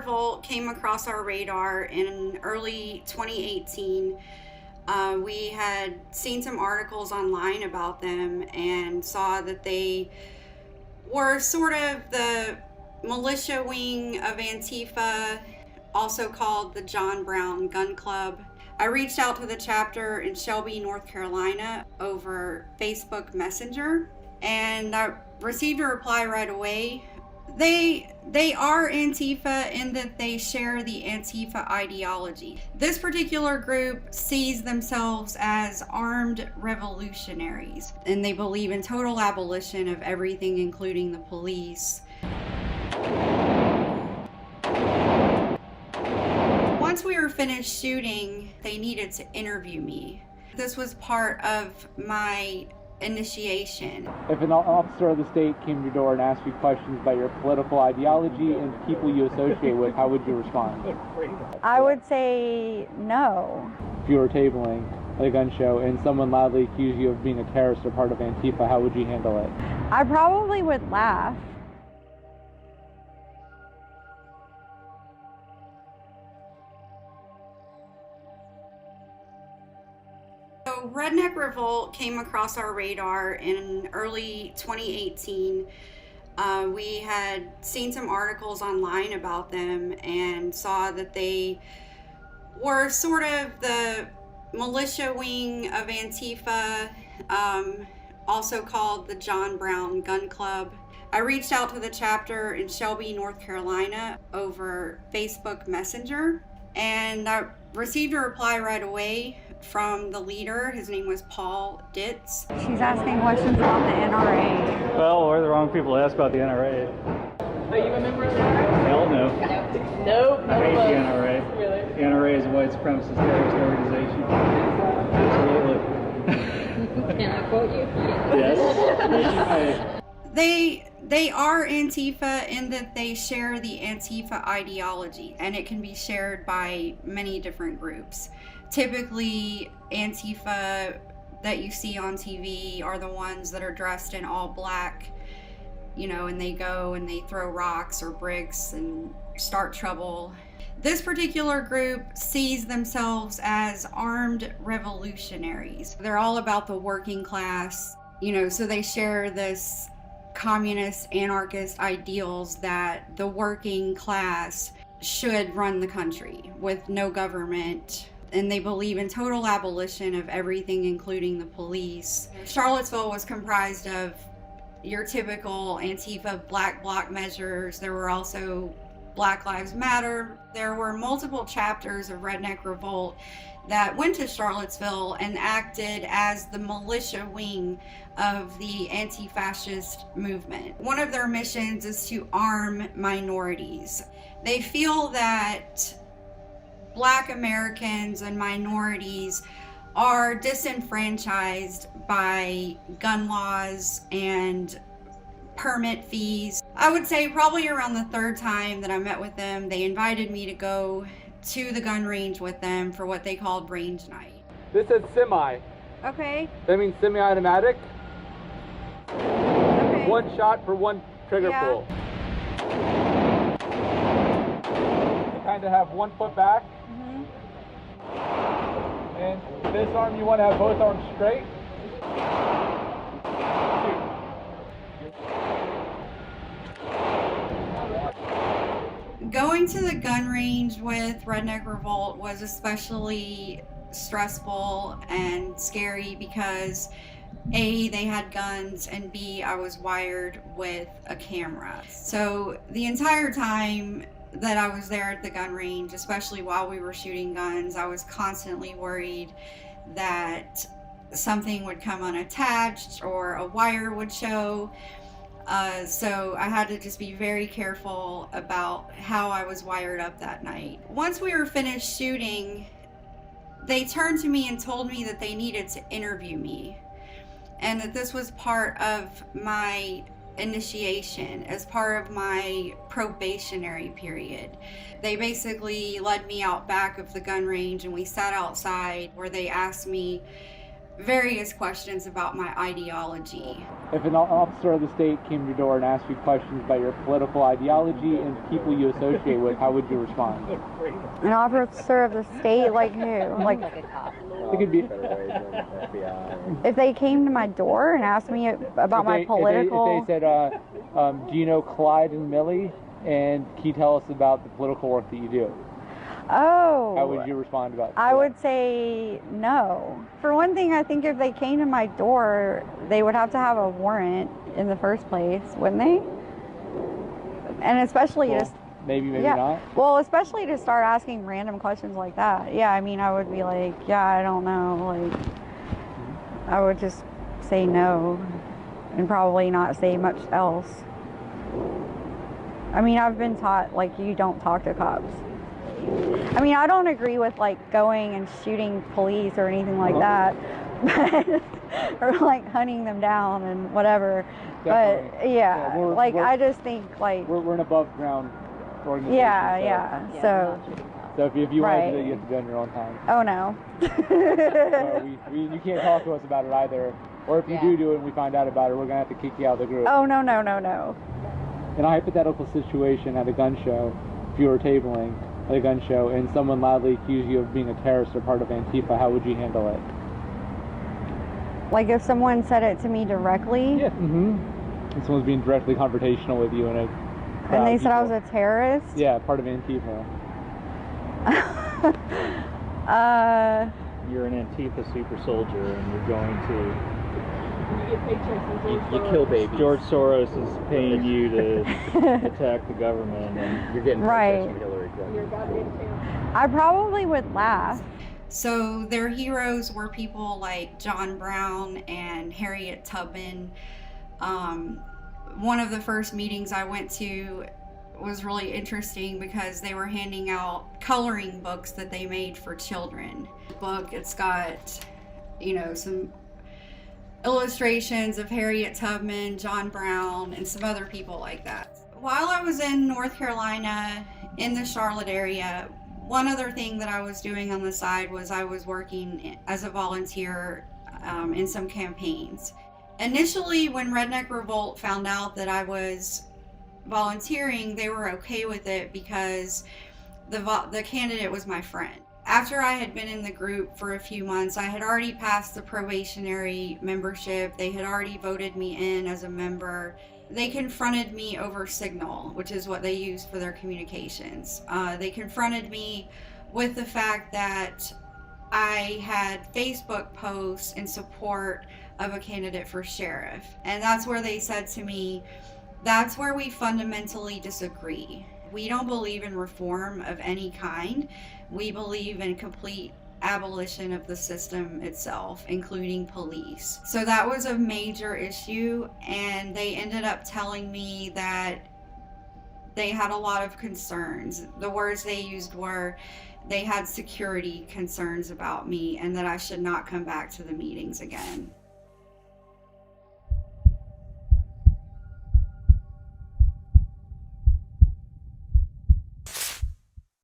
revolt came across our radar in early 2018. We had seen some articles online about them and saw that they were sort of the militia wing of Antifa, also called the John Brown Gun Club. I reached out to the chapter in Shelby, North Carolina over Facebook Messenger, and I received a reply right away. They are Antifa in that they share the Antifa ideology. This particular group sees themselves as armed revolutionaries, and they believe in total abolition of everything, including the police. Once we were finished shooting, they needed to interview me. This was part of my initiation. If an officer of the state came to your door and asked you questions about your political ideology and people you associate with, how would you respond? I would say no. If you were tabling at a gun show and someone loudly accused you of being a terrorist or part of Antifa, how would you handle it? I probably would laugh. So Redneck Revolt came across our radar in early 2018. We had seen some articles online about them and saw that they were sort of the militia wing of Antifa, also called the John Brown Gun Club. I reached out to the chapter in Shelby, North Carolina over Facebook Messenger, and I received a reply right away from the leader. His name was Paul Ditz. She's asking questions about the NRA. Well, we're the wrong people to ask about the NRA. Are you a member of the NRA? Hell no. Nope. I hate the NRA. Really? The NRA is a white supremacist terrorist organization. Absolutely. Can I quote you? Yes. They are Antifa in that they share the Antifa ideology, and it can be shared by many different groups. Typically, Antifa that you see on TV are the ones that are dressed in all black, you know, and they go and they throw rocks or bricks and start trouble. This particular group sees themselves as armed revolutionaries. They're all about the working class, you know, so they share this communist, anarchist ideals that the working class should run the country with no government. And they believe in total abolition of everything, including the police. Charlottesville was comprised of your typical Antifa black bloc measures. There were also Black Lives Matter. There were multiple chapters of Redneck Revolt that went to Charlottesville and acted as the militia wing of the anti-fascist movement. One of their missions is to arm minorities. They feel that Black Americans and minorities are disenfranchised by gun laws and permit fees. I would say probably around the third time that I met with them, they invited me to go to the gun range with them for what they called range night. This is semi. Okay. That means semi-automatic. Okay. One shot for one trigger pull. You kind of have one foot back. And this arm, you want to have both arms straight. Going to the gun range with Redneck Revolt was especially stressful and scary because A, they had guns, and B, I was wired with a camera. So the entire time that I was there at the gun range, especially while we were shooting guns, I was constantly worried that something would come unattached or a wire would show. So I had to just be very careful about how I was wired up that night. Once we were finished shooting, they turned to me and told me that they needed to interview me and that this was part of my initiation, as part of my probationary period. They basically led me out back of the gun range and we sat outside where they asked me various questions about my ideology. If an officer of the state came to your door and asked you questions about your political ideology and people you associate with, how would you respond? An officer of the state, like who? Like, It could be if they came to my door and asked me about my political... If they said, do you know Clyde and Millie? And can you tell us about the political work that you do? Oh. How would you respond about that? I would say no. For one thing, I think if they came to my door, they would have to have a warrant in the first place, wouldn't they? And especially Well, just... Maybe yeah. not. Well, especially to start asking random questions like that. Yeah, I mean, I would be like, yeah, I don't know. Like, I would just say no and probably not say much else. I mean, I've been taught, like, you don't talk to cops. I mean, I don't agree with, like, going and shooting police or anything like that. But, or, like, hunting them down and whatever. Definitely. But, yeah, we're- I just think, like... We're an above ground organization. Yeah. So if you want to do Right. it, you have to do it on your own time. oh, no. You can't talk to us about it either. Or if you do it and we find out about it, we're going to have to kick you out of the group. Oh, no. In a hypothetical situation at a gun show, if you were tabling at a gun show and someone loudly accused you of being a terrorist or part of Antifa, how would you handle it? Like, if someone said it to me directly... Yeah. Mm-hmm. And someone's being directly confrontational with you in a crowd And they of said I was people. a terrorist? Yeah, part of Antifa. You're an Antifa super soldier and you're going to... You get paychecks from George You Soros. kill babies. George Soros is paying you to attack the government and you're getting Right. paychecks from Hillary Clinton. You're a goddamn champ. I probably would laugh. So their heroes were people like John Brown and Harriet Tubman. One of the first meetings I went to was really interesting because they were handing out coloring books that they made for children. It's got, some illustrations of Harriet Tubman, John Brown, and some other people like that. While I was in North Carolina, in the Charlotte area, one other thing that I was doing on the side was I was working as a volunteer in some campaigns. Initially, when Redneck Revolt found out that I was volunteering, they were okay with it because the candidate was my friend. After I had been in the group for a few months, I had already passed the probationary membership. They had already voted me in as a member. They confronted me over Signal, which is what they use for their communications. They confronted me with the fact that I had Facebook posts in support of a candidate for sheriff. And that's where they said to me, that's where we fundamentally disagree. We don't believe in reform of any kind. We believe in complete abolition of the system itself, including police. So that was a major issue, and they ended up telling me that they had a lot of concerns. The words they used were they had security concerns about me and that I should not come back to the meetings again.